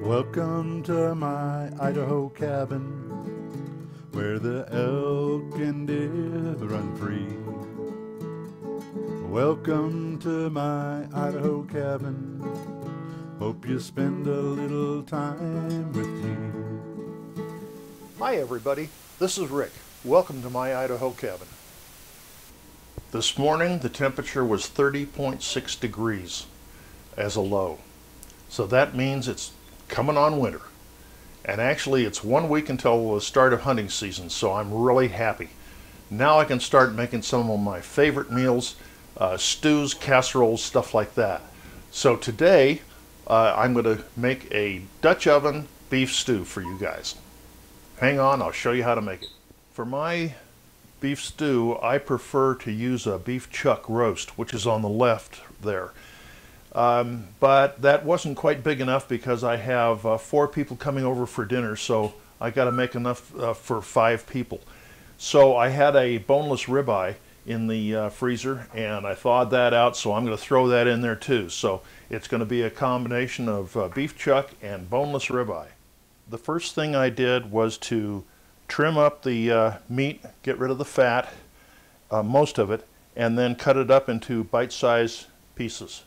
Welcome to my Idaho cabin, where the elk and deer run free. Welcome to my Idaho cabin, hope you spend a little time with me. Hi everybody, this is Rick. Welcome to my Idaho cabin. This morning the temperature was 30.6 degrees as a low. So that means it's coming on winter. And actually it's 1 week until the start of hunting season, so I'm really happy. Now I can start making some of my favorite meals, stews, casseroles, stuff like that. So today I'm going to make a Dutch oven beef stew for you guys. Hang on, I'll show you how to make it. For my beef stew, I prefer to use a beef chuck roast, which is on the left there. But that wasn't quite big enough because I have 4 people coming over for dinner, so I got to make enough for 5 people. So I had a boneless ribeye in the freezer, and I thawed that out, so I'm going to throw that in there too. So it's going to be a combination of beef chuck and boneless ribeye. The first thing I did was to trim up the meat, get rid of the fat, most of it, and then cut it up into bite-sized pieces.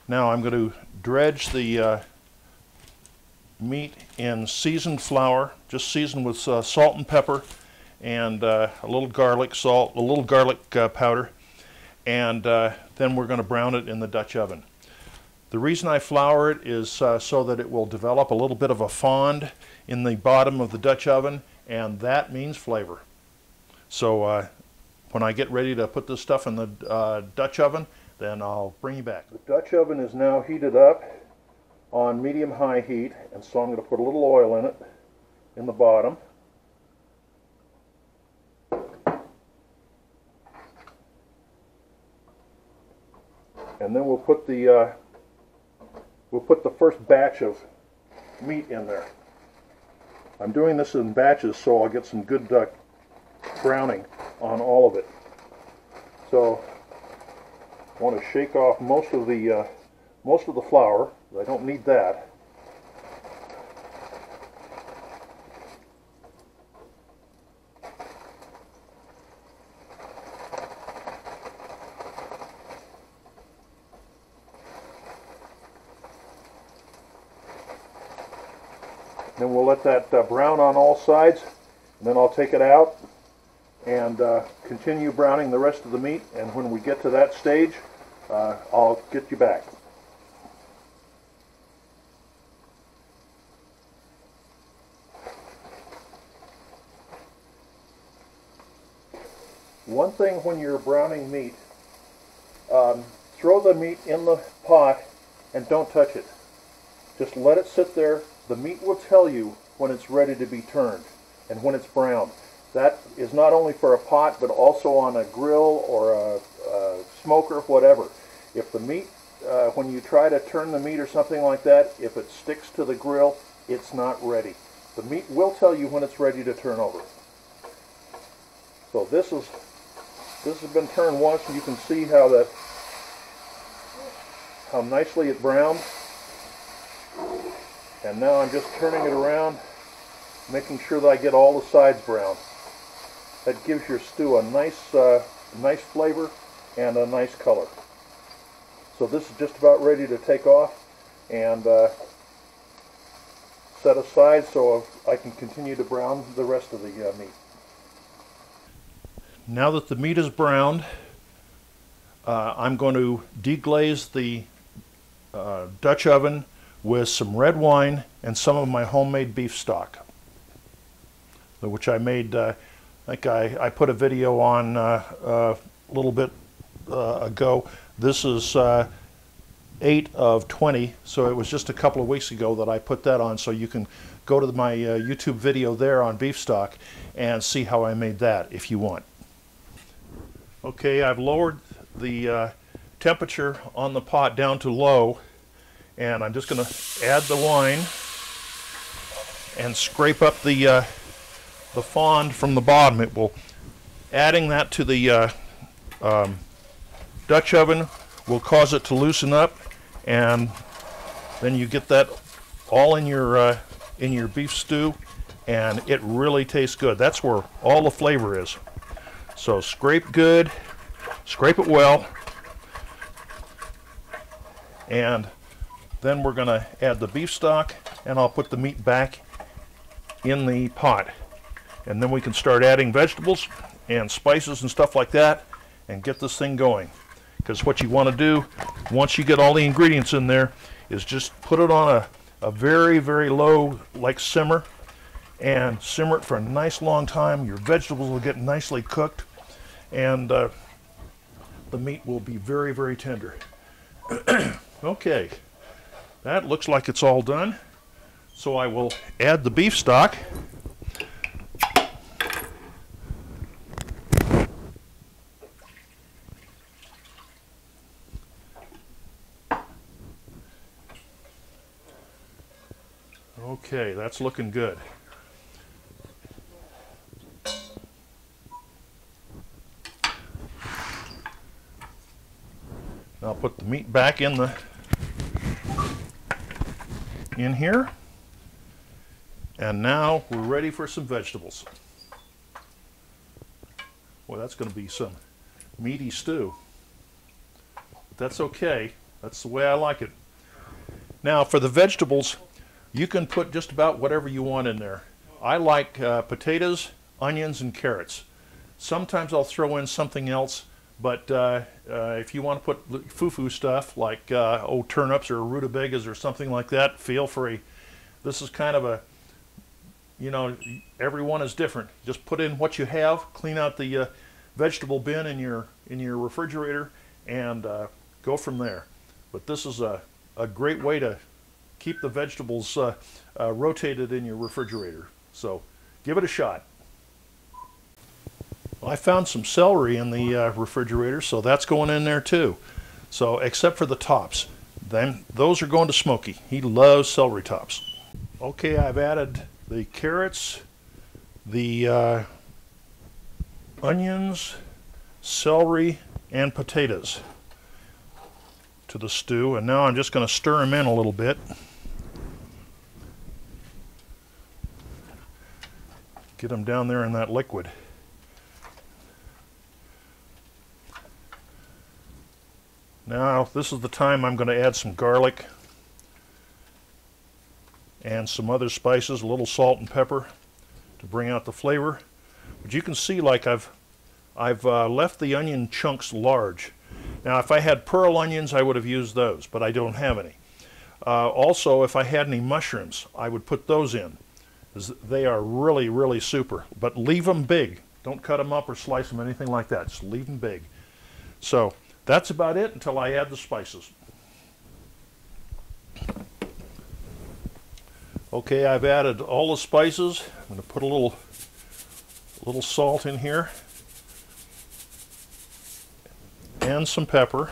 Now I'm going to dredge the meat in seasoned flour, just seasoned with salt and pepper, and a little garlic powder, and then we're going to brown it in the Dutch oven. The reason I flour it is so that it will develop a little bit of a fond in the bottom of the Dutch oven, and that means flavor. So when I get ready to put this stuff in the Dutch oven, then I'll bring you back. The Dutch oven is now heated up on medium-high heat, and so I'm going to put a little oil in it in the bottom. And then we'll put the first batch of meat in there. I'm doing this in batches so I'll get some good browning on all of it. So I want to shake off most of the flour. I don't need that. Then we'll let that brown on all sides, and then I'll take it out and continue browning the rest of the meat, and when we get to that stage, I'll get you back. One thing when you're browning meat, throw the meat in the pot and don't touch it. Just let it sit there. The meat will tell you when it's ready to be turned and when it's browned. That is not only for a pot, but also on a grill or a smoker, whatever. If the meat, when you try to turn the meat or something like that, if it sticks to the grill, it's not ready. The meat will tell you when it's ready to turn over. So this has been turned once, and you can see how nicely it browned. And now I'm just turning it around, making sure that I get all the sides brown. That gives your stew a nice flavor and a nice color. So this is just about ready to take off and set aside so I can continue to brown the rest of the meat. Now that the meat is browned, I'm going to deglaze the Dutch oven with some red wine and some of my homemade beef stock, which I made, I think I put a video on a little bit ago. This is 8 of 20, so it was just a couple of weeks ago that I put that on, so you can go to my YouTube video there on beef stock and see how I made that if you want. Okay, I've lowered the temperature on the pot down to low, and I'm just going to add the wine and scrape up the fond from the bottom. It will, adding that to the Dutch oven will cause it to loosen up, and then you get that all in your beef stew, and it really tastes good. That's where all the flavor is. So scrape good, scrape it well, and then we're going to add the beef stock, and I'll put the meat back in the pot. And then we can start adding vegetables and spices and stuff like that and get this thing going. Because what you want to do, once you get all the ingredients in there, is just put it on a very, very low, like, simmer, and simmer it for a nice long time. Your vegetables will get nicely cooked, and the meat will be very, very tender. Okay, that looks like it's all done. So I will add the beef stock. Okay, that's looking good. I'll put the meat back in here. And now we're ready for some vegetables. Well, that's going to be some meaty stew. But that's okay. That's the way I like it. Now for the vegetables, you can put just about whatever you want in there. I like potatoes, onions, and carrots. Sometimes I'll throw in something else, but if you want to put foo-foo stuff like turnips or rutabagas or something like that, feel free. This is kind of a, you know, everyone is different. Just put in what you have, clean out the vegetable bin in your refrigerator, and go from there. But this is a great way to keep the vegetables rotated in your refrigerator. So give it a shot. Well, I found some celery in the refrigerator, so that's going in there too. So except for the tops, then those are going to Smokey. He loves celery tops. Okay, I've added the carrots, the onions, celery, and potatoes to the stew, and now I'm just going to stir them in a little bit. Get them down there in that liquid. Now this is the time I'm going to add some garlic and some other spices, a little salt and pepper to bring out the flavor. But you can see, like, I've left the onion chunks large. Now if I had pearl onions, I would have used those, but I don't have any. Also, if I had any mushrooms, I would put those in. They are really, really super. But leave them big. Don't cut them up or slice them, anything like that. Just leave them big. So that's about it until I add the spices. Okay, I've added all the spices. I'm going to put a little salt in here and some pepper.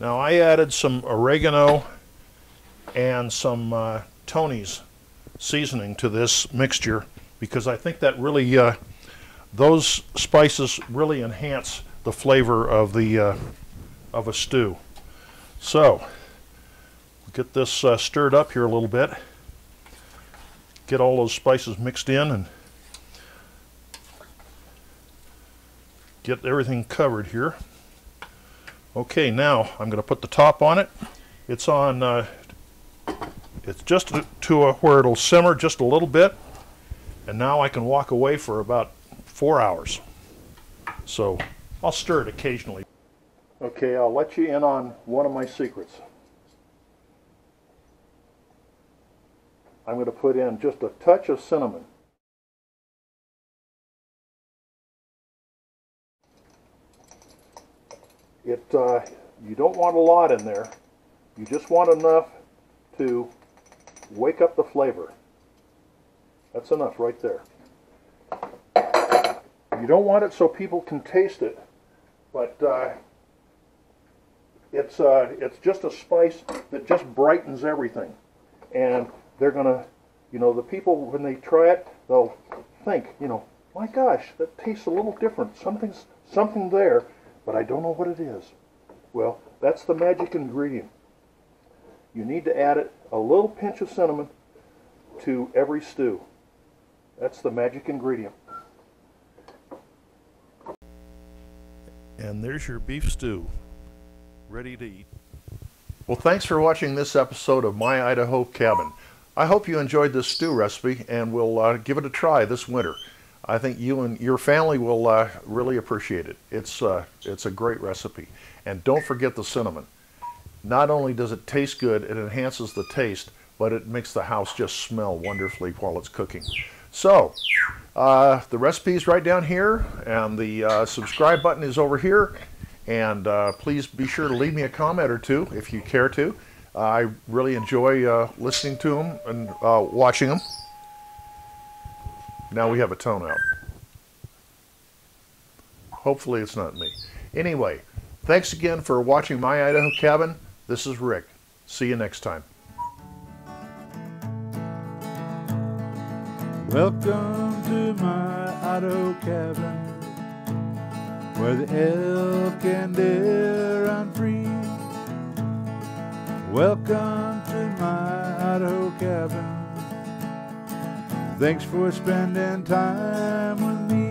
Now I added some oregano and some Tony's seasoning to this mixture because I think that really those spices really enhance the flavor of the of a stew. So get this stirred up here a little bit. Get all those spices mixed in and get everything covered here. Okay, now I'm going to put the top on it. It's on. It's just to where it'll simmer just a little bit, and now I can walk away for about 4 hours. So I'll stir it occasionally. Okay, I'll let you in on one of my secrets. I'm going to put in just a touch of cinnamon. You don't want a lot in there. You just want enough to wake up the flavor. That's enough right there. You don't want it so people can taste it, but it's just a spice that just brightens everything. And they're gonna, you know, the people, when they try it, they'll think, you know, my gosh, that tastes a little different. Something there, but I don't know what it is. Well, that's the magic ingredient. You need to add a little pinch of cinnamon to every stew. That's the magic ingredient. And there's your beef stew, ready to eat. Well, thanks for watching this episode of My Idaho Cabin. I hope you enjoyed this stew recipe and will give it a try this winter. I think you and your family will really appreciate it. It's a great recipe. And don't forget the cinnamon. Not only does it taste good, it enhances the taste, but it makes the house just smell wonderfully while it's cooking. So, the recipe is right down here, and the subscribe button is over here. And please be sure to leave me a comment or two if you care to. I really enjoy listening to them and watching them. Now we have a tone out. Hopefully it's not me. Anyway, thanks again for watching My Idaho Cabin. This is Rick. See you next time. Welcome to my Idaho cabin, where the elk and deer run free. Welcome to my Idaho cabin. Thanks for spending time with me.